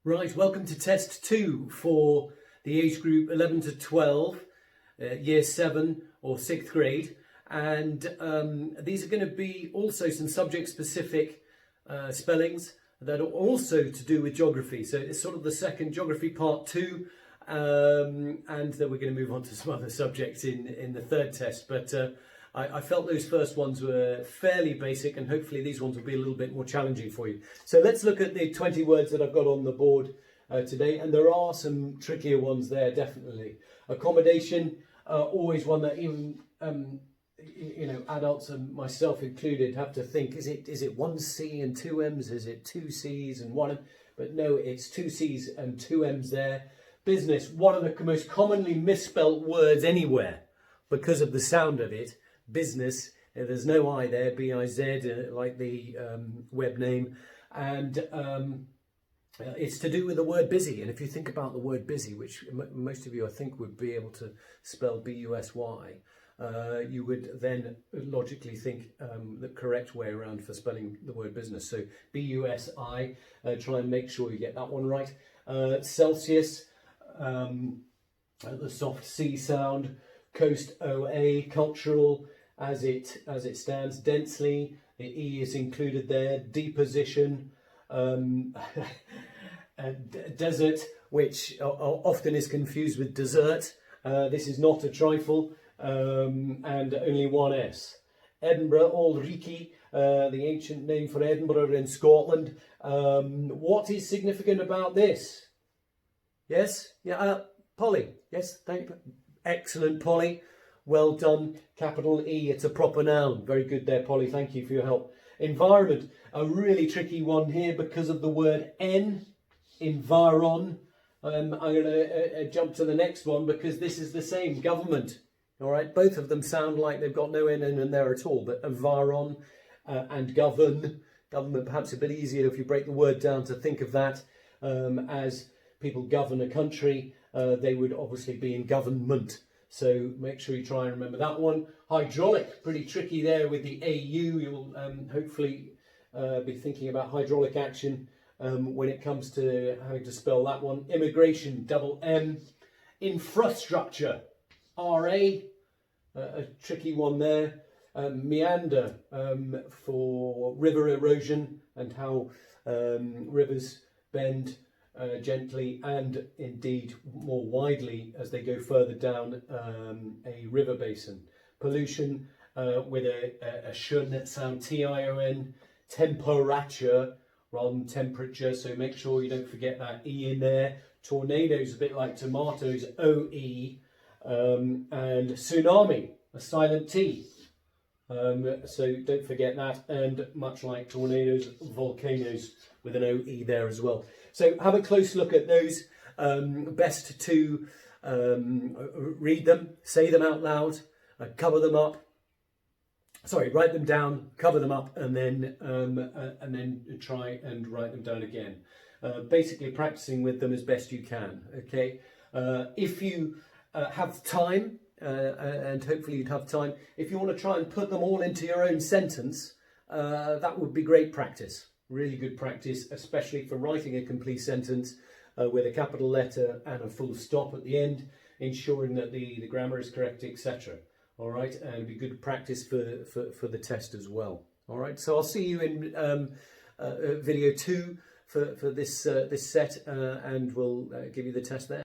Right, welcome to test 2 for the age group 11 to 12, year 7 or 6th grade. And these are going to be also some subject specific spellings that are also to do with geography. So it's sort of the second geography part 2. And then we're going to move on to some other subjects in the third test. But I felt those first ones were fairly basic, and hopefully these ones will be a little bit more challenging for you. So let's look at the 20 words that I've got on the board today, and there are some trickier ones there, definitely. Accommodation, always one that even adults and myself included have to think, is it one C and two M's? Is it two C's and one M? But no, it's two C's and two M's there. Business, one of the most commonly misspelt words anywhere because of the sound of it. Business, there's no I there, B-I-Z, like the web name, and it's to do with the word busy. And if you think about the word busy, which most of you I think would be able to spell B-U-S-Y, you would then logically think the correct way around for spelling the word business. So B-U-S-I, try and make sure you get that one right. Celsius, the soft C sound. Coast, O-A, cultural, as it stands. Densely, the E is included there. Deposition, desert, which often is confused with dessert. This is not a trifle, and only one S. Edinburgh, Old Riki, the ancient name for Edinburgh in Scotland. What is significant about this? Yes? Yeah, Polly. Yes, thank you. Excellent, Polly. Well done. Capital E, it's a proper noun. Very good there, Polly. Thank you for your help. Environment, a really tricky one here because of the word N, environ. I'm going to jump to the next one because this is the same. Government. All right, both of them sound like they've got no N in there at all, but environ and govern. Government, perhaps a bit easier if you break the word down to think of that as people govern a country. They would obviously be in government. So make sure you try and remember that one. Hydraulic, pretty tricky there with the AU. You'll hopefully be thinking about hydraulic action when it comes to having to spell that one. Immigration, double M. Infrastructure, RA, a tricky one there. Meander, for river erosion and how rivers bend gently and indeed more widely as they go further down a river basin. Pollution with a shun sound, T-I-O-N. Temperature rather than temperature, so make sure you don't forget that E in there. Tornadoes, a bit like tomatoes, O-E. And tsunami, a silent T. So don't forget that, and much like tornadoes, volcanoes with an O-E there as well. So have a close look at those. Best to read them, say them out loud, cover them up. Sorry, write them down, cover them up, and then try and write them down again. Basically practicing with them as best you can. Okay, if you have time, and hopefully you'd have time, if you want to try and put them all into your own sentence, that would be great practice. Really good practice, especially for writing a complete sentence with a capital letter and a full stop at the end, ensuring that the grammar is correct, etc. All right, and it'd be good practice for the test as well. All right, so I'll see you in video 2 for this set, and we'll give you the test there.